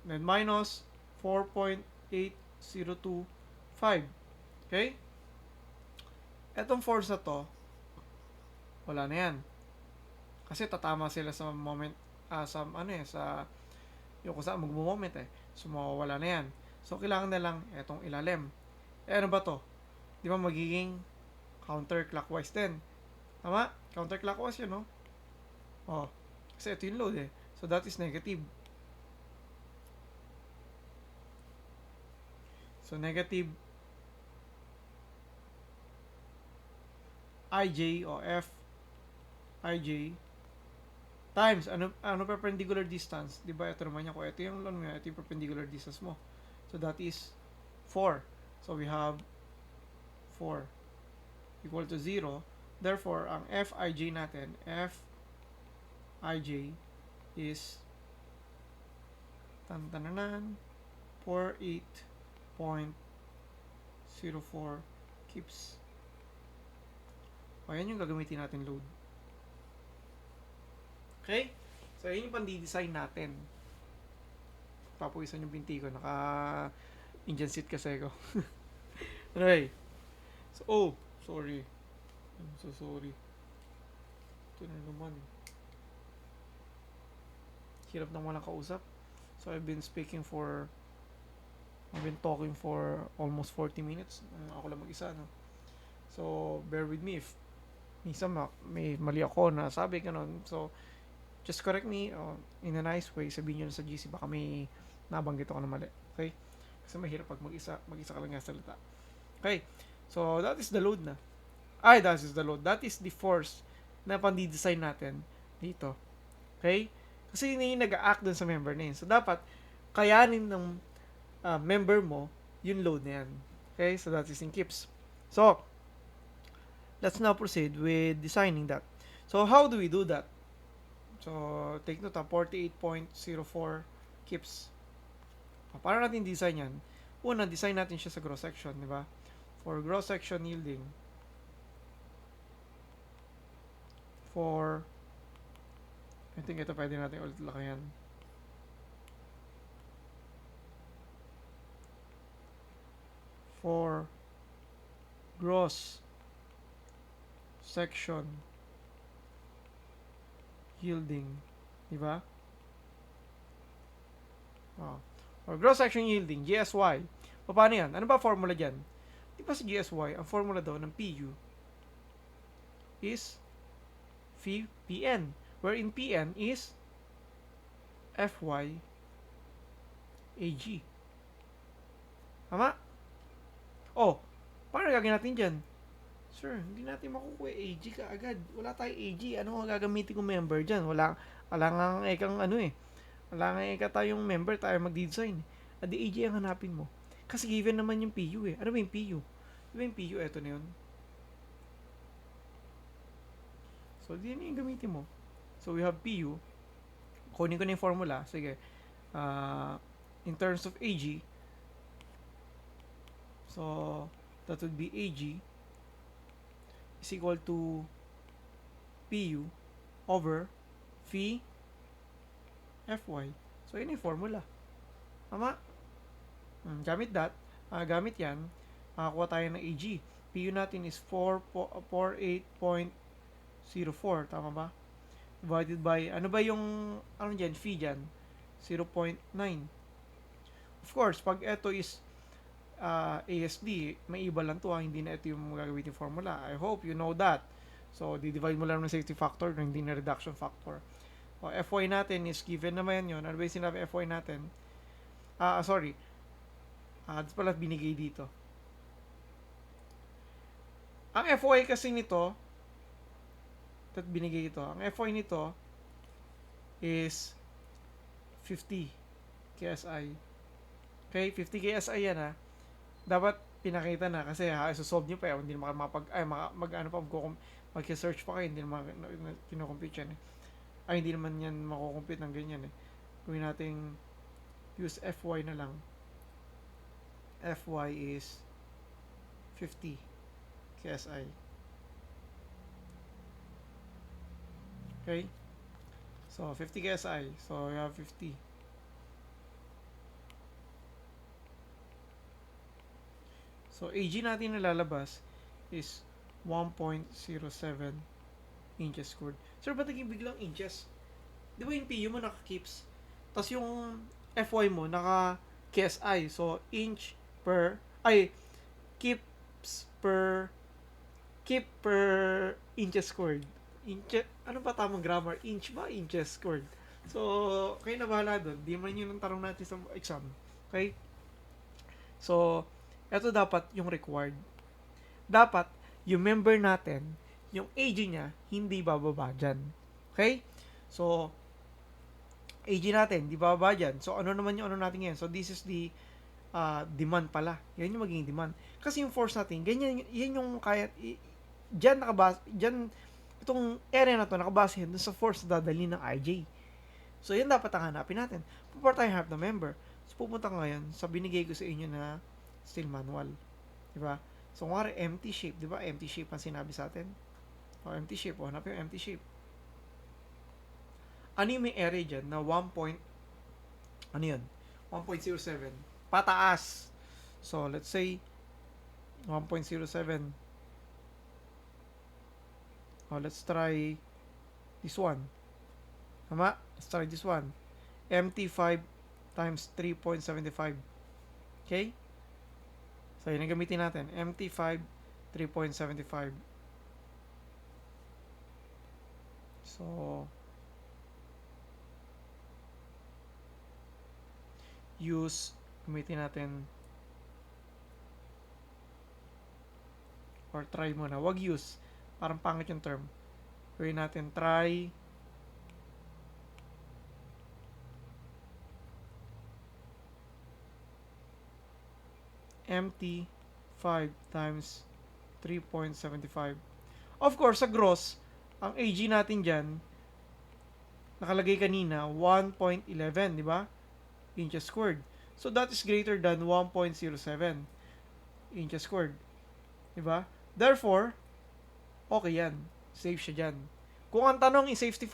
Then, minus 4.8025. Okay? Etong force na to, wala na yan. Kasi tatama sila sa moment, sa yung kung saan mag-moment So, mawawala na yan. So, kailangan na lang etong ilalim. Ano ba to? Di ba magiging counterclockwise din? Tama? Counterclockwise yun, no? Kasi ito yung load So, that is negative. So, negative ij o f ij times ano perpendicular distance, 'di ba? Ito naman yan, kung ito yung ito yung perpendicular distance mo. So that is 4. So we have 4 equal to 0. Therefore, ang Fij natin, Fij is tantananan 48.04 kips. Ayan yung gagamitin natin load. Okay? So, yun yung pandi-design natin. Papuisan yung binti ko. Naka-Indian seat kasi ako. Anyway. So, sorry. I'm so sorry. Ito na naman. Hirap nang walang kausap. So, I've been talking for almost 40 minutes. Ako lang mag-isa, no? So, bear with me if minsan may mali ako na sabi ganun. So, just correct me in a nice way. Sabihin nyo na sa GC, baka may nabanggit ako na mali. Okay? Kasi mahirap pag mag-isa ka lang nga salita. Okay? So, that is the load na. That is the load. That is the force na pandi-design natin dito. Okay? Kasi yun yung nag-a-act dun sa member na yun. So, dapat kayanin ng member mo yung load na yan. Okay? So, that is in kips. So, let's now proceed with designing that. So, how do we do that? So, take note 48.04 kips. Para natin design yan? Una, design natin siya sa gross section, di ba? For gross section yielding, I think ito pwede natin ulit lakayan. For gross section yielding, di ba? Or gross section yielding, GSY. Paano yan? Ano ba formula dyan? Di ba sa GSY, ang formula daw ng PU is phi PN, wherein PN is FY AG. Tama? Oh, paano gagawin natin dyan? Sir, hindi natin makukuha AG ka agad. Wala tayong AG. Ano ang gagamitin kong member dyan? Wala nga ekang ano eh. Wala nga eka tayong member, tayo mag-design. At di AG ang hanapin mo. Kasi given naman yung PU eh. Ano ba yung PU? Di ba yung PU? Eto na yun. So, di yan yung gamitin mo. So, we have PU. Kunin ko na yung formula. Sige. In terms of AG, so, that would be AG is equal to PU over phi FY. So, yun yung formula. Tama? Gamit gamit yan, makakuha tayo ng AG. PU natin is 48.04. Tama ba? Divided by, ano ba yung, ano dyan, phi dyan? 0.9. Of course, pag ito is ASD, may iba lang to hindi na ito yung gagawin yung formula. I hope you know that. So, di-divide mo lang ng safety factor, hindi na reduction factor. O, FY natin is given naman yun. Ano ba yung sinabi FY natin? Sorry. Ito pala binigay dito. Ang FY kasi nito, binigay ito. Ang FY nito is 50 KSI. Okay, 50 KSI yan ha. Dapat pinakita na kasi isosolve nyo pa hindi naman mag-search pa kayo, hindi naman kinocompute yan hindi naman yan makukompute ng ganyan gawin nating use FY na lang. FY is 50 KSI. Okay, so 50 KSI, so you have 50. So, AG natin na lalabas is 1.07 inches squared. Sir, ba't naging biglang inches? Di ba yung PU mo naka-kips? Tapos yung FY mo naka-KSI. So, keep per inches squared. Ano ba tamang grammar? Inch ba? Inches squared. So, kayo na bahala doon. Di man yun ang tanong natin sa exam. Okay? So, ito dapat yung required. Dapat, yung member natin, yung AG niya, hindi bababa dyan. Okay? So, AG natin, di bababa dyan. So, ano naman yung ano natin ngayon? So, this is the demand pala. Yan yung magiging demand. Kasi yung force natin, ganyan, yan yung kaya, dyan nakabase, dyan, itong area na to nakabase dun sa force na dadali ng IJ. So, yan dapat ang hanapin natin. Before tayo have the member, so, pupunta ngayon sa binigay ko sa inyo na steel manual. Diba? So, kung empty shape, diba? Empty shape ang sinabi sa atin. O, empty shape. O, hanap yung empty shape. Ano yung may area dyan na 1.07? Pataas. So, let's say 1.07. O, let's try this one. Tama? Let's try this one. MT5 times 3.75. Okay? So, yun ang gamitin natin. MT5, 3.75. So, gamitin natin or try muna. Wag use. Parang pangit yung term. Gawin natin try MT 5 times 3.75. Of course, sa gross, ang AG natin dyan, nakalagay kanina, 1.11, di ba? Inches squared. So, that is greater than 1.07 inches squared. Di ba? Therefore, okay yan. Safe siya dyan. Kung ang tanong is safety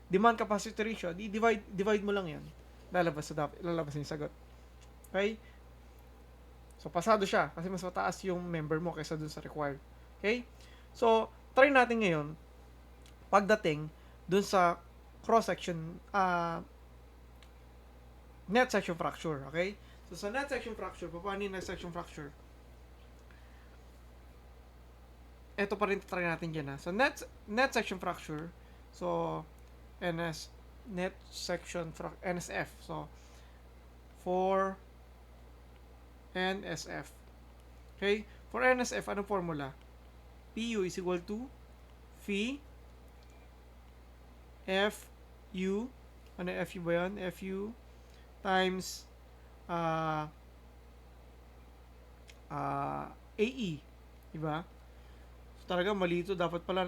demand capacity ratio, divide mo lang yan. Lalabas yung sagot. Okay? So, pasado siya kasi mas mataas yung member mo kaysa dun sa required. Okay? So, try natin ngayon pagdating dun sa cross-section net section fracture. Okay? So, sa net section fracture, paano yung net section fracture? ito pa rin try natin dyan ha. So, net section fracture. So, net section NSF. So, for NSF. Okay? For NSF, anong formula? PU is equal to phi FU. Ano FU ba yun? FU times AE. Diba? So, talaga mali ito. Dapat pala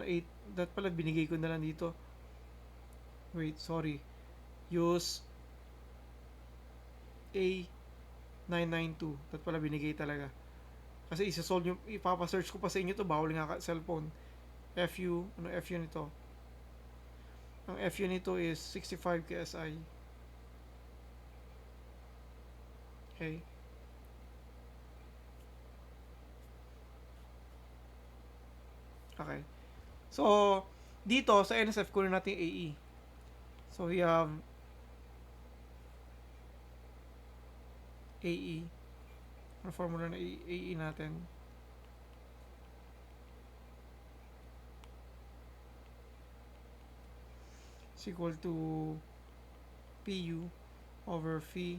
binigay ko na lang dito. Wait, sorry. Use A992. Dapat pala binigay talaga. Kasi isa-solve yung, ipapasearch ko pa sa inyo to. Bawal nga cellphone. FU, ano FU nito? Ang FU nito is 65 KSI. Okay. Okay. So, dito sa NSF, kunin natin AE. So, we have AE. Ano formula na AE natin? Is equal to PU over phi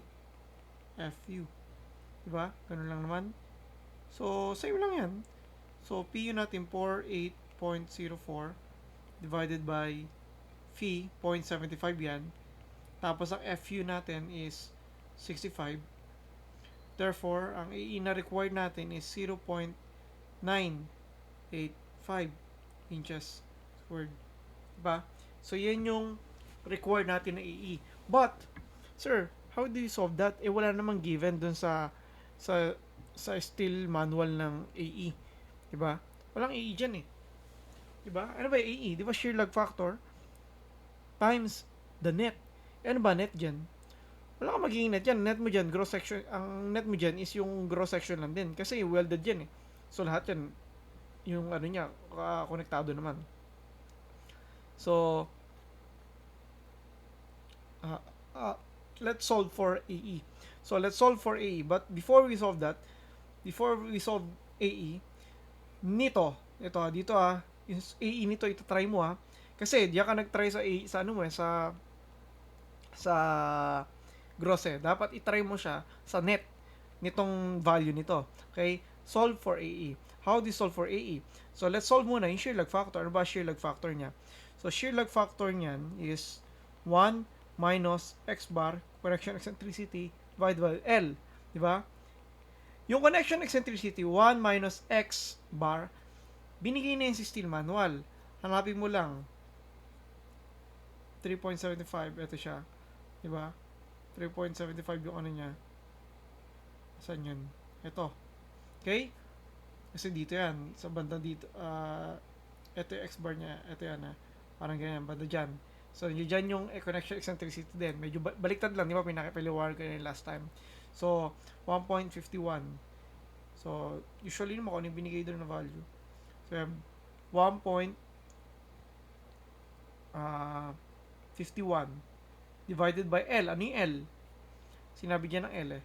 FU. Diba? Ganun lang naman. So, same lang yan. So, PU natin 48.04 divided by phi, 0.75 yan. Tapos, ang FU natin is 65. Therefore, ang AE na required natin is 0.985 inches squared. Diba? So, yan yung required natin na AE. But, sir, how do you solve that? Eh, wala namang given dun sa steel manual ng AE. Diba? Walang AE dyan eh. Diba? Ano ba yung AE? Diba shear lag factor times the net. Eh, ano ba net dyan? Wala kang magiging net dyan. Net mo dyan, gross section. Ang net mo dyan is yung gross section lang din. Kasi welded dyan eh. So, lahat yan, yung ano niya, konektado naman. So, let's solve for AE. So, let's solve for AE. But before we solve AE, ito dito yung AE nito, ito-try mo kasi diyan ka nag-try sa AE, sa ano mo sa gross dapat i-try mo siya sa net nitong value nito. Okay? Solve for AE. How do you solve for AE? So, let's solve muna yung shear lag factor. Ano ba shear lag factor niya? So, shear lag factor niyan is 1 minus x bar, connection eccentricity, divided by L. Diba? Yung connection eccentricity, 1 minus x bar, binigay na yun si steel manual. Hanapin mo lang. 3.75. Ito siya. Diba? 3.75 yung ano niya. Saan yun? Ito. Okay? Kasi dito yan. Sa banda dito. Ito yung x-bar niya. Ito yan Parang ganyan. Banda dyan. So, dyan yung connection eccentricity din. Medyo baliktad lang. Di ba? Pinakipiliwar ko yun last time. So, 1.51. So, usually naman kung ano yung binigay doon na value. So, 1.51 divided by L. Ano yung L? Sinabi dyan ng L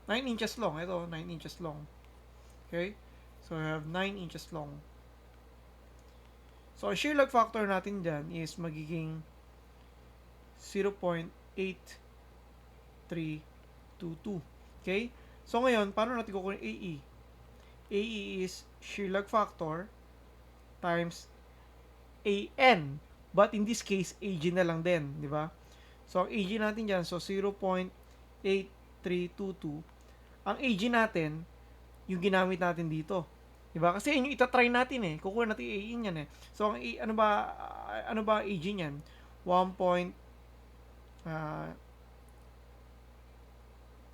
9 inches long. Ito, 9 inches long. Okay? So, I have 9 inches long. So, ang shear lag factor natin dyan is magiging 0.8322. Okay? So, ngayon, paano natin kukunin AE? AE is shear lag factor times AN. But in this case, AG na lang din. Di ba? So, ang AG natin dyan, so 0.8322. Ang AG natin, yung ginamit natin dito. Di ba? Kasi yun yung itatry natin eh. Kukuha natin AE niyan eh. So, ano ba AG niyan? 1.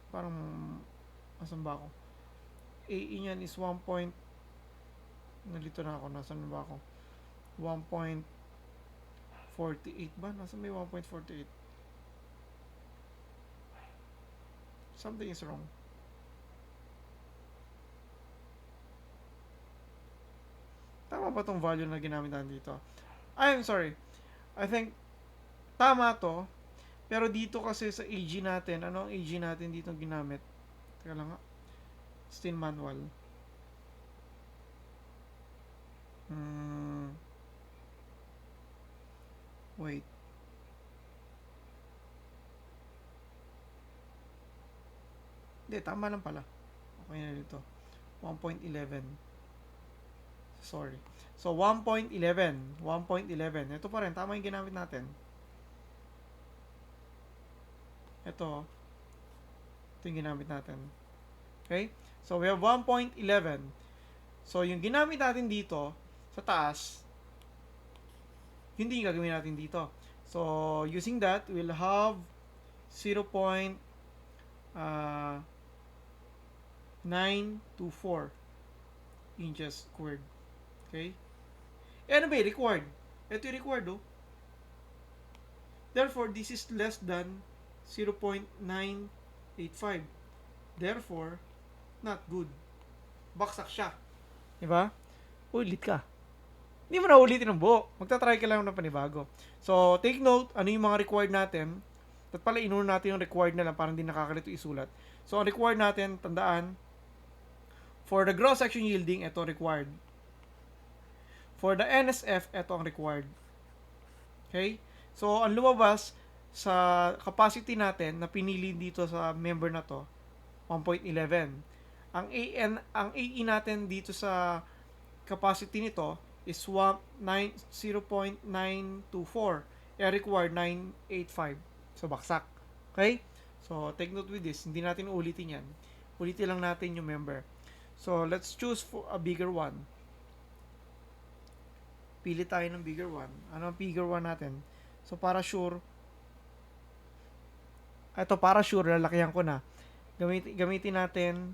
Parang, asan ba ako? AE niyan is 1. Nalito na ako. Nasaan ba ako? 1.48 ba? Nasaan may 1.48? Something is wrong. Tama ba tong value na ginamit natin dito? I'm sorry. I think tama to. Pero dito kasi sa AG natin, ano ang AG natin dito ginamit? Teka lang nga. Steel manual. Wait. Hindi, tama lang pala. Okay na dito. 1.11. Sorry. So, 1.11. 1.11. Ito pa rin. Tama yung ginamit natin. Ito. Ito yung ginamit natin. Okay? So, we have 1.11. So, yung ginamit natin dito, sa taas, hindi yung gagawin natin dito. So, using that, we'll have 0.924 inches squared. Okay? Eh, ano ba yung required? Ito yung required, oh. Therefore, this is less than 0.985. Therefore, not good. Baksak siya. Diba? Ulit ka. Hindi mo na ulitin ng buo. Magta-try ka lang ng panibago. So, take note, ano yung mga required natin. At pala, inuna natin yung required na lang para hindi nakakalito isulat. So, ang required natin, tandaan, for the gross section yielding, ito required. For the NSF, ito ang required. Okay? So, ang lumabas sa capacity natin na pinili dito sa member na to, 1.11. Ang AE natin dito sa capacity nito is 0.924. Required 985. So, baksak. Okay? So, take note with this. Hindi natin ulitin yan. Ulitin lang natin yung member. So, let's choose for a bigger one. Pili tayo ng bigger one. Ano ang bigger one natin? So, para sure, lalakihan ko na. Gamitin natin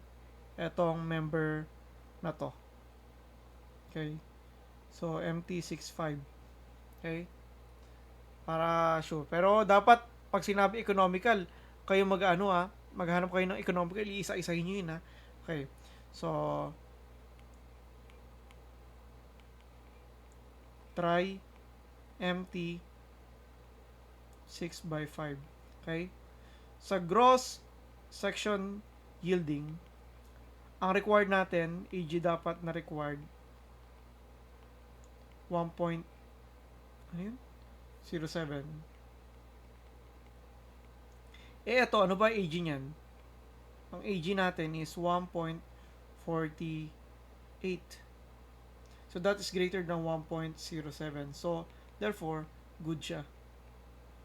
etong member na to. Okay? So, MT65. Okay? Para sure. Pero, dapat, pag sinabi economical, kayo maghanap kayo ng economical, iisa-isahin nyo yun, ha? Okay. So, try MT 6/5. Okay? Sa gross section yielding, ang required natin, AG dapat na required 1.07. Eh, ito, ano ba AG niyan? Ang AG natin is 1.48. So, that is greater than 1.07. So, therefore, good siya.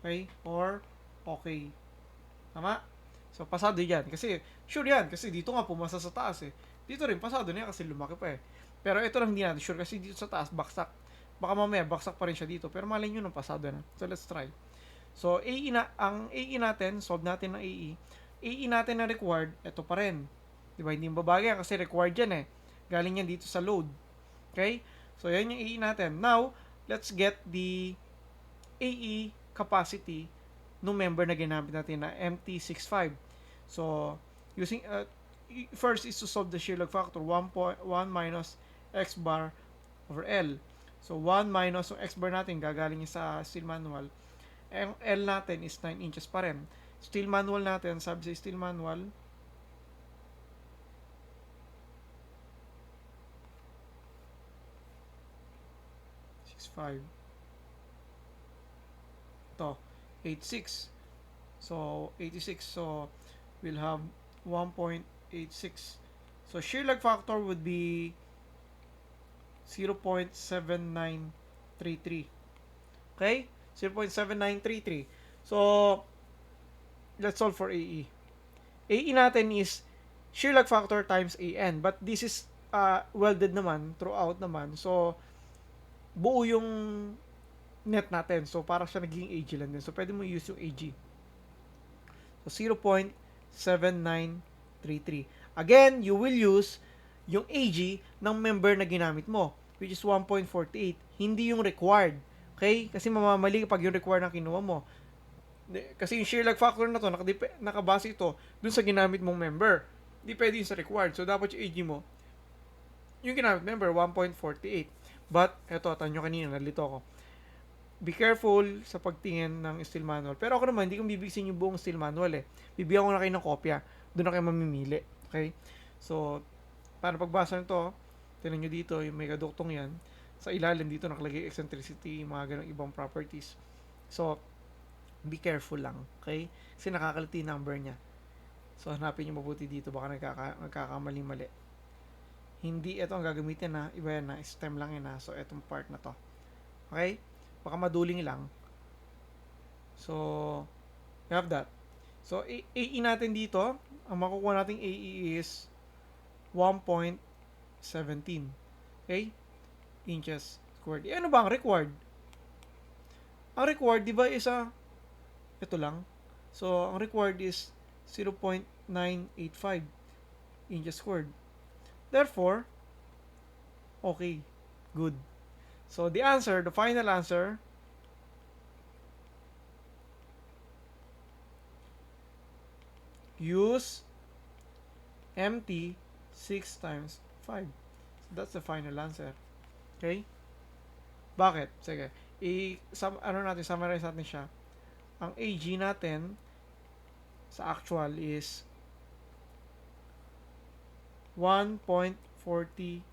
Okay? Or, okay. Tama? So, pasado yan. Kasi, sure yan. Kasi dito nga, pumasa sa taas eh. Dito rin, pasado niya kasi lumaki pa eh. Pero ito lang hindi natin sure kasi dito sa taas, baksak. Baka mamaya, baksak pa rin siya dito. Pero malay nyo nung pasado na. So, let's try. So, ang AE natin, solve natin ng AE. AE natin na required, ito pa rin. Diba? Hindi babagay kasi required yan eh. Galing yan dito sa load. Okay? So, yan yung AE natin. Now, let's get the AE capacity ng member na ginamit natin na MT65. So, using, first is to solve the shear log factor. 1 minus X bar over L. So, 1 minus yung X bar natin, gagaling sa steel manual. Ang L natin is 9 inches pa rin. Steel manual natin, sabi sa steel manual, ito, 86. So, 86. So, we'll have 1.86. So, shear lag factor would be 0.7933. Okay? 0.7933. So, let's solve for AE. AE natin is shear lag factor times AN. But this is welded naman, throughout naman. So, buo yung net natin. So, para siya naging AG lang din. So, pwede mo use yung AG. So, 0.7933. Again, you will use yung AG ng member na ginamit mo, which is 1.48. Hindi yung required. Okay? Kasi mamamali pag yung required na kinuha mo. Kasi yung shear lag factor na to, nakabase ito dun sa ginamit mong member. Hindi pwede yung sa required. So, dapat yung AG mo, yung ginamit member, 1.48. But, eto, tanyo kanina, nalito ako. Be careful sa pagtingin ng steel manual. Pero ako naman, hindi ko bibigyan yung buong steel manual eh. Bibigyan ko na kayo ng kopya. Doon na kayo mamimili. Okay? So, para pagbasa nito, tingnan nyo dito, yung may kaduktong yan. Sa ilalim dito nakalagay eccentricity, mga ganong ibang properties. So, be careful lang, okay? Kasi nakakaliti number niya. So, hanapin nyo mabuti dito, baka nagkakamali-mali. Hindi ito ang gagamitin na, iba yan na, stem lang yan na. So, itong part na to. Okay? Baka maduling lang. So, you have that. So, AE natin dito, ang makukuha nating AE is 1.17. Okay? Inches squared. Ano ba ang required? Ang required, di ba, isa, ito lang. So, ang required is 0.985 inches squared. Therefore, okay, good. So, the answer, the final answer, use MT 6 times 5. So, that's the final answer. Okay? Bakit? Sige. Summarize natin siya. Ang AG natin sa actual is 1.49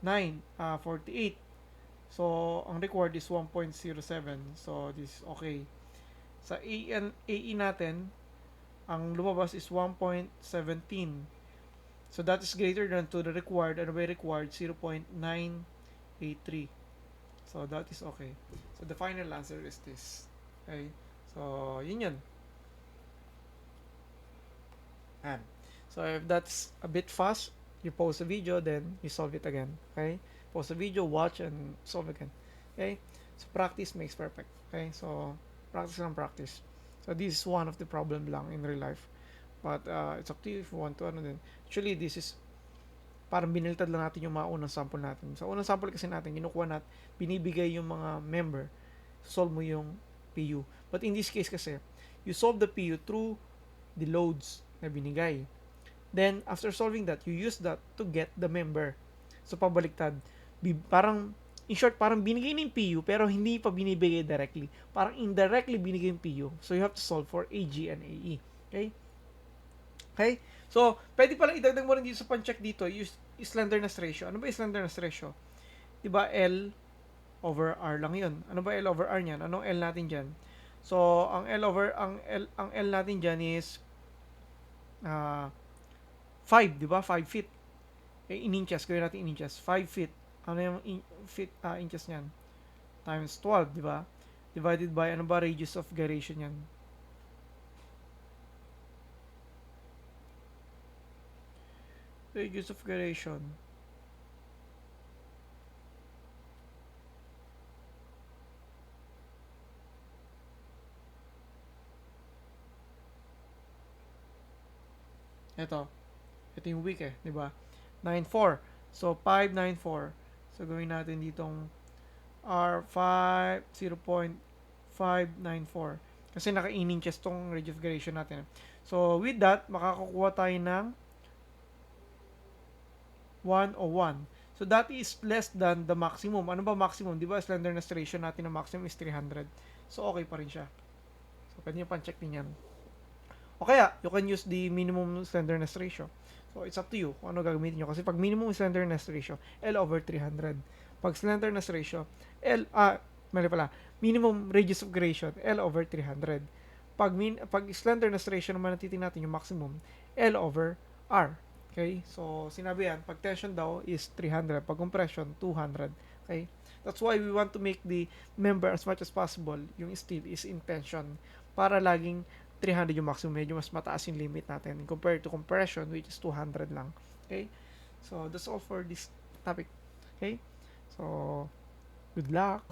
48. So, ang required is 1.07. So, this is okay. Sa AE natin, ang lumabas is 1.17. So, that is greater than to the required. Ano ba yung required? 0.983. So, that is okay. So, the final answer is this. Okay? So, yun. And, so, if that's a bit fast, you pause the video, then you solve it again. Okay? Pause the video, watch, and solve again. Okay? So, practice makes perfect. Okay? So, practice. So, this is one of the problem lang in real life. But, it's up to you if you want to, Actually, this is, parang biniltad lang natin yung mga unang sample natin. Sa unang sample kasi natin, kinukuha natin, binibigay yung mga member, solve mo yung PU. But in this case kasi, you solve the PU through the loads na binigay. Then, after solving that, you use that to get the member. So, pabaliktad. Parang, in short, parang binigay na yung PU, pero hindi pa binibigay directly. Parang indirectly binigay yung PU. So, you have to solve for AG and AE. Okay? Okay? So, pwede pala idagdag mo rin dito sa pan-check dito, use slenderness ratio. Ano ba yung slenderness ratio? Diba L over R lang yun. Ano ba L over R niyan? Anong L natin dyan? So, ang L natin dyan is 5, diba? 5 feet. In inches, gawin natin in inches. 5 feet. Ano yung inches niyan? Times 12, diba? Divided by, ano ba radius of gyration yan? Radius of gyration. Ito yung week di ba? 9.4. So, 594. So, gawin natin ditong R5, 0.594. Kasi naka-in inches tong radius of gyration natin. So, with that, makakakuha tayo ng 101. So, that is less than the maximum. Ano ba maximum? Di ba, slenderness ratio natin na maximum is 300. So, okay pa rin siya. So, pwede nyo pan-check din yan. O kaya, you can use the minimum slenderness ratio. So, it's up to you kung ano gagamitin nyo. Kasi pag minimum slenderness ratio, L over 300. Pag slenderness ratio, minimum radius of gyration, L over 300. Pag slenderness ratio naman natitin natin yung maximum, L over R. Okay? So, sinabi yan, pag tension daw is 300. Pag compression, 200. Okay? That's why we want to make the member as much as possible. Yung steel is in tension. Para laging 300 yung maximum. Medyo mas mataas yung limit natin compared to compression, which is 200 lang. Okay? So, that's all for this topic. Okay? So, good luck!